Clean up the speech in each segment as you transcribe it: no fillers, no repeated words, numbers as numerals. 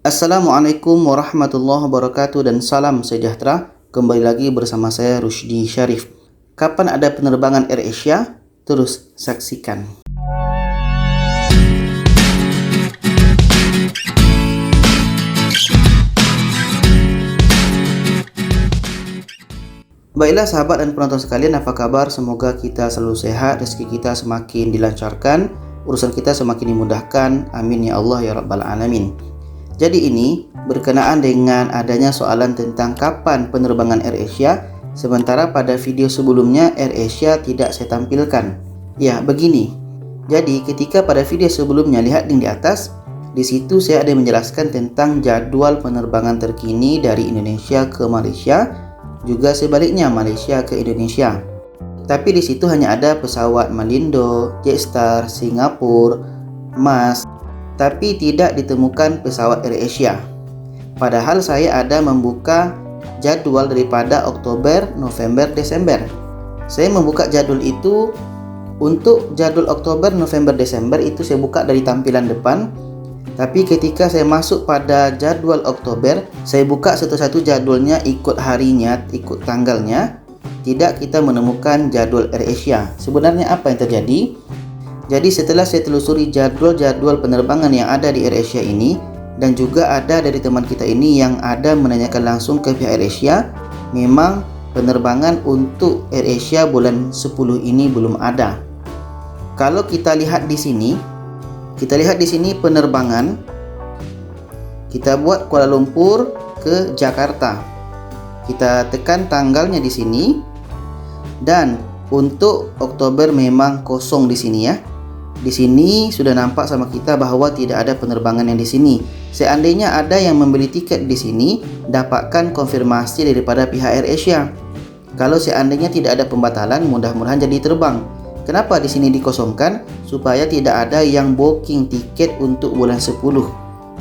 Assalamualaikum warahmatullahi wabarakatuh dan salam sejahtera. Kembali lagi bersama saya Rusdi Syarif. Kapan ada penerbangan AirAsia? Terus saksikan. Baiklah sahabat dan penonton sekalian, apa kabar? Semoga kita selalu sehat, rezeki kita semakin dilancarkan, urusan kita semakin dimudahkan. Amin ya Allah ya Rabbal Alamin. Jadi ini berkenaan dengan adanya soalan tentang kapan penerbangan AirAsia, sementara pada video sebelumnya AirAsia tidak saya tampilkan. Ya, begini. Jadi ketika pada video sebelumnya, lihat link di atas, di situ saya ada menjelaskan tentang jadwal penerbangan terkini dari Indonesia ke Malaysia, juga sebaliknya Malaysia ke Indonesia. Tapi di situ hanya ada pesawat Malindo, Jetstar, Singapura, MAS, tapi tidak ditemukan pesawat AirAsia. Padahal saya ada membuka jadwal daripada Oktober, November, Desember. Saya membuka jadwal itu untuk jadwal Oktober, November, Desember itu saya buka dari tampilan depan. Tapi ketika saya masuk pada jadwal Oktober, saya buka satu-satu jadwalnya ikut harinya, ikut tanggalnya. Tidak kita menemukan jadwal AirAsia. Sebenarnya apa yang terjadi? Jadi setelah saya telusuri jadwal-jadwal penerbangan yang ada di AirAsia ini, dan juga ada dari teman kita ini yang ada menanyakan langsung ke pihak AirAsia, memang penerbangan untuk AirAsia bulan 10 ini belum ada. Kalau kita lihat di sini, penerbangan kita buat Kuala Lumpur ke Jakarta. Kita tekan tanggalnya di sini, dan untuk Oktober memang kosong di sini ya. Di sini sudah nampak sama kita bahwa tidak ada penerbangan yang di sini. Seandainya ada yang membeli tiket di sini, dapatkan konfirmasi daripada pihak AirAsia. Kalau seandainya tidak ada pembatalan, mudah-mudahan jadi terbang. Kenapa di sini dikosongkan? Supaya tidak ada yang booking tiket untuk bulan 10.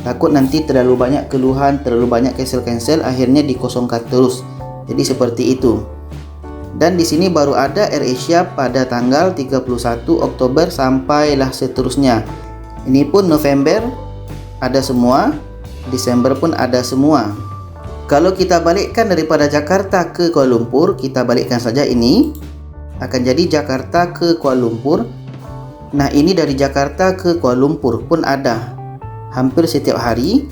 Takut nanti terlalu banyak keluhan, terlalu banyak cancel, akhirnya dikosongkan terus. Jadi seperti itu. Dan di sini baru ada AirAsia pada tanggal 31 Oktober sampailah seterusnya. Ini pun November ada semua, Desember pun ada semua. Kalau kita balikkan daripada Jakarta ke Kuala Lumpur, kita balikkan saja ini, akan jadi Jakarta ke Kuala Lumpur. Nah, ini dari Jakarta ke Kuala Lumpur pun ada hampir setiap hari.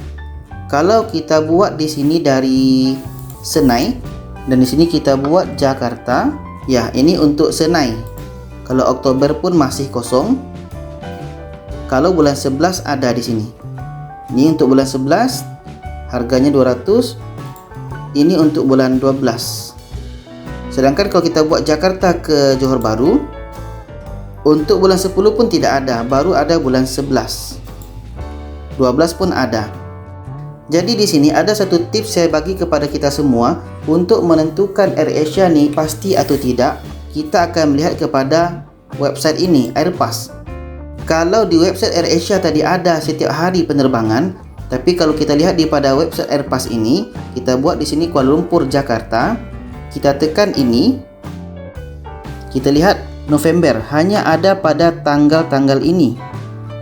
Kalau kita buat di sini dari Senai, dan di sini kita buat Jakarta. Ya, ini untuk Senai. Kalau Oktober pun masih kosong. Kalau bulan 11 ada di sini. Ini untuk bulan 11 harganya 200. Ini untuk bulan 12. Sedangkan kalau kita buat Jakarta ke Johor Bahru, untuk bulan 10 pun tidak ada, baru ada bulan 11. 12 pun ada. Jadi di sini ada satu tips saya bagi kepada kita semua untuk menentukan AirAsia nih pasti atau tidak. Kita akan melihat kepada website ini, Airpass. Kalau di website AirAsia tadi ada setiap hari penerbangan, tapi kalau kita lihat di pada website Airpass ini, kita buat di sini Kuala Lumpur Jakarta, kita tekan ini, kita lihat November hanya ada pada tanggal-tanggal ini.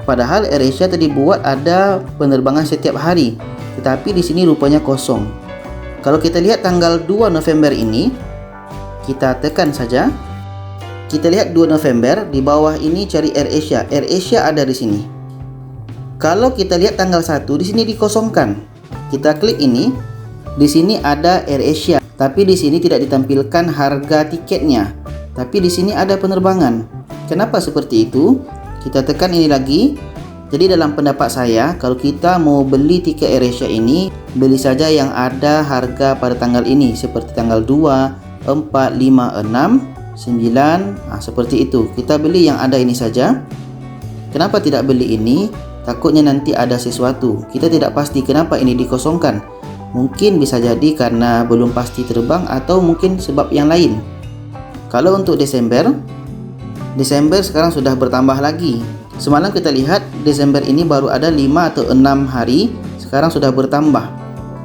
Padahal AirAsia tadi buat ada penerbangan setiap hari. Tetapi di sini rupanya kosong. Kalau kita lihat tanggal 2 November ini, kita tekan saja. Kita lihat 2 November, di bawah ini cari AirAsia. AirAsia ada di sini. Kalau kita lihat tanggal 1, di sini dikosongkan. Kita klik ini, di sini ada AirAsia, tapi di sini tidak ditampilkan harga tiketnya. Tapi di sini ada penerbangan. Kenapa seperti itu? Kita tekan ini lagi. Jadi dalam pendapat saya, kalau kita mau beli tiket AirAsia ini, beli saja yang ada harga pada tanggal ini, seperti tanggal 2, 4, 5, 6, 9, seperti itu. Kita beli yang ada ini saja. Kenapa tidak beli ini? Takutnya nanti ada sesuatu. Kita tidak pasti kenapa ini dikosongkan. Mungkin bisa jadi karena belum pasti terbang atau mungkin sebab yang lain. Kalau untuk Desember sekarang sudah bertambah lagi. Semalam kita lihat Desember ini baru ada 5 atau 6 hari, sekarang sudah bertambah.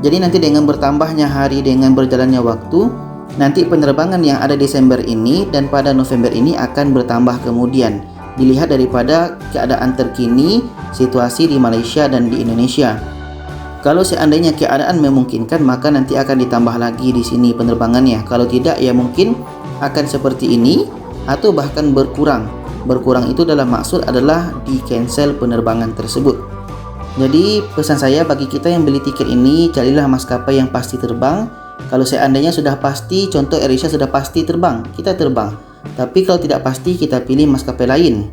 Jadi nanti dengan bertambahnya hari, dengan berjalannya waktu, nanti penerbangan yang ada Desember ini dan pada November ini akan bertambah kemudian. Dilihat daripada keadaan terkini situasi di Malaysia dan di Indonesia. Kalau seandainya keadaan memungkinkan, maka nanti akan ditambah lagi di sini penerbangannya. Kalau tidak, ya mungkin akan seperti ini atau bahkan berkurang. Berkurang itu dalam maksud adalah di cancel penerbangan tersebut. Jadi pesan saya bagi kita yang beli tiket ini, carilah maskapai yang pasti terbang. Kalau seandainya sudah pasti, contoh AirAsia sudah pasti terbang, kita terbang. Tapi kalau tidak pasti, kita pilih maskapai lain.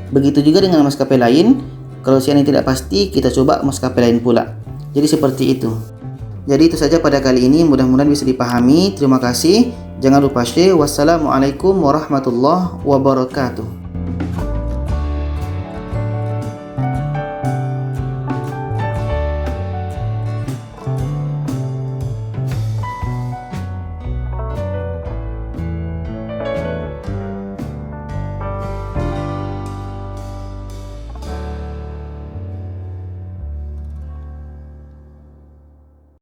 Begitu juga dengan maskapai lain, kalau seandainya tidak pasti, kita coba maskapai lain pula. Jadi seperti itu. Jadi itu saja pada kali ini, mudah-mudahan bisa dipahami. Terima kasih. Jangan lupa share. Wassalamualaikum warahmatullahi wabarakatuh.